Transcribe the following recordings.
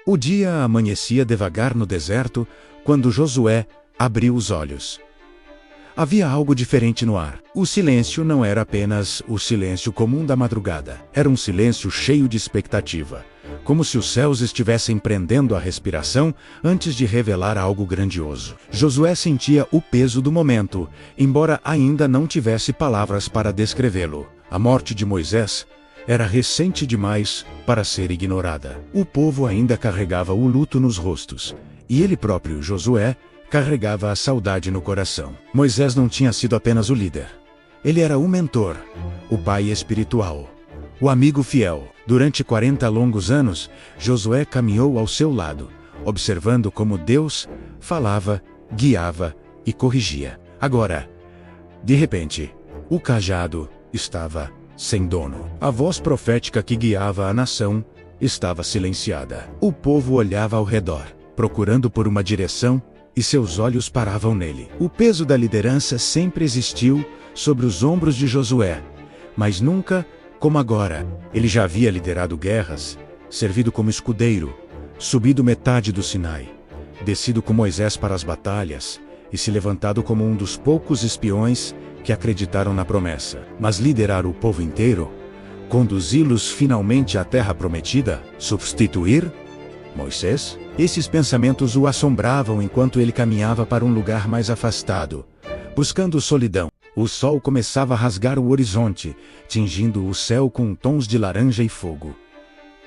O dia amanhecia devagar no deserto quando Josué abriu os olhos. Havia algo diferente no ar. O silêncio não era apenas o silêncio comum da madrugada. Era um silêncio cheio de expectativa, como se os céus estivessem prendendo a respiração antes de revelar algo grandioso. Josué sentia o peso do momento, embora ainda não tivesse palavras para descrevê-lo. A morte de Moisés era recente demais para ser ignorada. O povo ainda carregava o luto nos rostos, e ele próprio, Josué, carregava a saudade no coração. Moisés não tinha sido apenas o líder. Ele era o mentor, o pai espiritual, o amigo fiel. Durante 40 longos anos, Josué caminhou ao seu lado, observando como Deus falava, guiava e corrigia. Agora, de repente, o cajado estava sem dono. A voz profética que guiava a nação estava silenciada. O povo olhava ao redor, procurando por uma direção, e seus olhos paravam nele. O peso da liderança sempre existiu sobre os ombros de Josué, mas nunca como agora. Ele já havia liderado guerras, servido como escudeiro, subido metade do Sinai, descido com Moisés para as batalhas e se levantado como um dos poucos espiões que acreditaram na promessa. Mas liderar o povo inteiro, conduzi-los finalmente à terra prometida, substituir Moisés? Esses pensamentos o assombravam enquanto ele caminhava para um lugar mais afastado, buscando solidão. O sol começava a rasgar o horizonte, tingindo o céu com tons de laranja e fogo.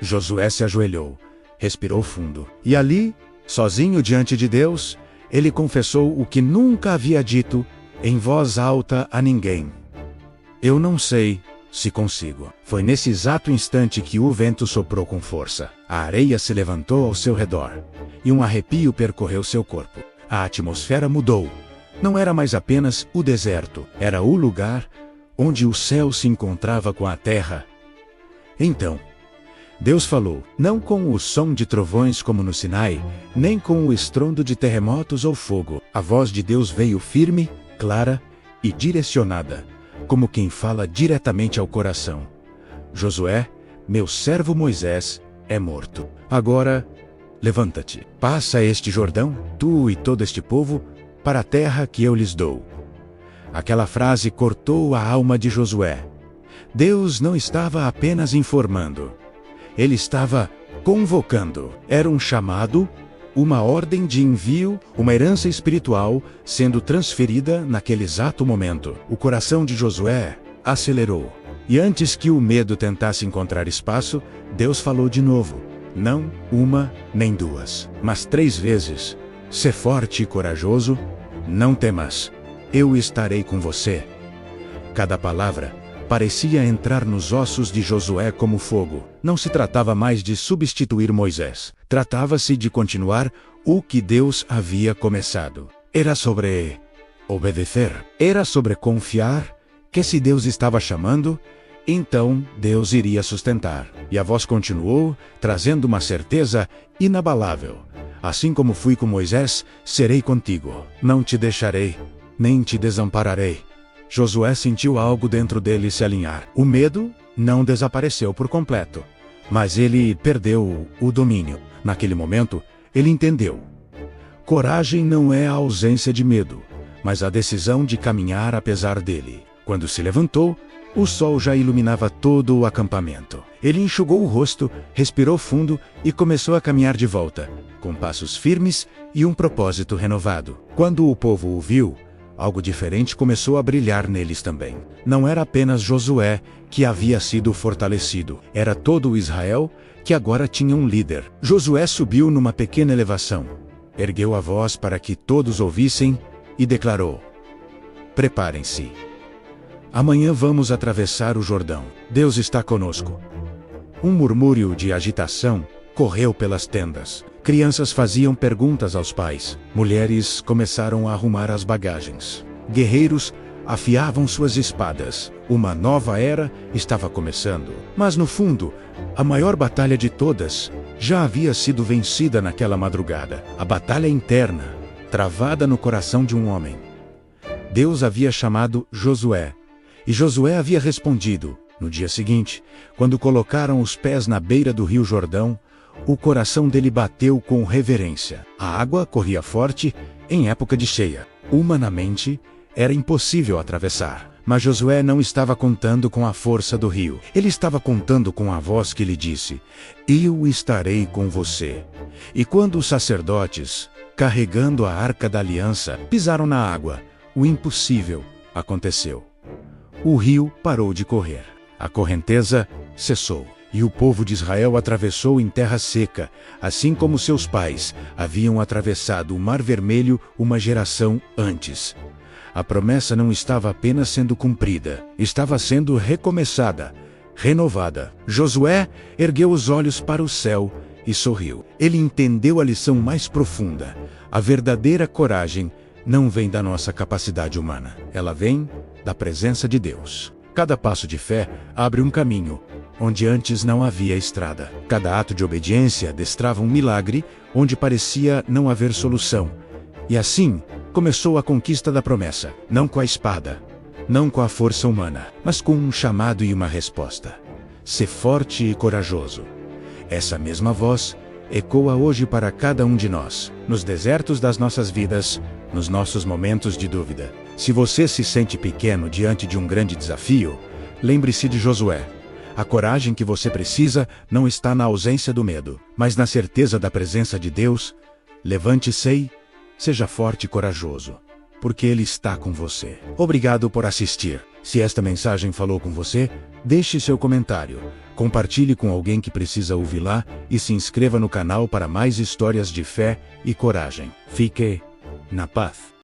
Josué se ajoelhou, respirou fundo, e ali, sozinho diante de Deus, ele confessou o que nunca havia dito em voz alta a ninguém. Eu não sei se consigo. Foi nesse exato instante que o vento soprou com força. A areia se levantou ao seu redor, e um arrepio percorreu seu corpo. A atmosfera mudou. Não era mais apenas o deserto, era o lugar onde o céu se encontrava com a terra. Então, Deus falou, não com o som de trovões como no Sinai, nem com o estrondo de terremotos ou fogo. A voz de Deus veio firme, clara e direcionada, como quem fala diretamente ao coração. Josué, meu servo Moisés, é morto. Agora, levanta-te, passa este Jordão, tu e todo este povo, para a terra que eu lhes dou. Aquela frase cortou a alma de Josué. Deus não estava apenas informando. Ele estava convocando. Era um chamado, uma ordem de envio, uma herança espiritual sendo transferida naquele exato momento. O coração de Josué acelerou. E antes que o medo tentasse encontrar espaço, Deus falou de novo. Não uma nem duas, mas 3 vezes. Sê forte e corajoso, não temas, eu estarei com você. Cada palavra parecia entrar nos ossos de Josué como fogo. Não se tratava mais de substituir Moisés. Tratava-se de continuar o que Deus havia começado. Era sobre obedecer. Era sobre confiar que se Deus estava chamando, então Deus iria sustentar. E a voz continuou, trazendo uma certeza inabalável. Assim como fui com Moisés, serei contigo. Não te deixarei, nem te desampararei. Josué sentiu algo dentro dele se alinhar. O medo não desapareceu por completo, mas ele perdeu o domínio. Naquele momento, ele entendeu. Coragem não é a ausência de medo, mas a decisão de caminhar apesar dele. Quando se levantou, o sol já iluminava todo o acampamento. Ele enxugou o rosto, respirou fundo e começou a caminhar de volta, com passos firmes e um propósito renovado. Quando o povo o viu, algo diferente começou a brilhar neles também. Não era apenas Josué que havia sido fortalecido. Era todo o Israel que agora tinha um líder. Josué subiu numa pequena elevação, ergueu a voz para que todos ouvissem e declarou: preparem-se. Amanhã vamos atravessar o Jordão. Deus está conosco. Um murmúrio de agitação correu pelas tendas. Crianças faziam perguntas aos pais. Mulheres começaram a arrumar as bagagens. Guerreiros afiavam suas espadas. Uma nova era estava começando. Mas no fundo, a maior batalha de todas já havia sido vencida naquela madrugada. A batalha interna, travada no coração de um homem. Deus havia chamado Josué, e Josué havia respondido. No dia seguinte, quando colocaram os pés na beira do rio Jordão, o coração dele bateu com reverência. A água corria forte em época de cheia. Humanamente, era impossível atravessar. Mas Josué não estava contando com a força do rio. Ele estava contando com a voz que lhe disse: "Eu estarei com você." E quando os sacerdotes, carregando a arca da aliança, pisaram na água, o impossível aconteceu. O rio parou de correr. A correnteza cessou. E o povo de Israel atravessou em terra seca, assim como seus pais haviam atravessado o Mar Vermelho uma geração antes. A promessa não estava apenas sendo cumprida, estava sendo recomeçada, renovada. Josué ergueu os olhos para o céu e sorriu. Ele entendeu a lição mais profunda. A verdadeira coragem não vem da nossa capacidade humana. Ela vem da presença de Deus. Cada passo de fé abre um caminho onde antes não havia estrada. Cada ato de obediência destrava um milagre onde parecia não haver solução. E assim começou a conquista da promessa, não com a espada, não com a força humana, mas com um chamado e uma resposta. Ser forte e corajoso. Essa mesma voz ecoa hoje para cada um de nós, nos desertos das nossas vidas, nos nossos momentos de dúvida. Se você se sente pequeno diante de um grande desafio, lembre-se de Josué. A coragem que você precisa não está na ausência do medo, mas na certeza da presença de Deus. Levante-se e seja forte e corajoso, porque Ele está com você. Obrigado por assistir. Se esta mensagem falou com você, deixe seu comentário, compartilhe com alguém que precisa ouvi-la e se inscreva no canal para mais histórias de fé e coragem. Fique na paz.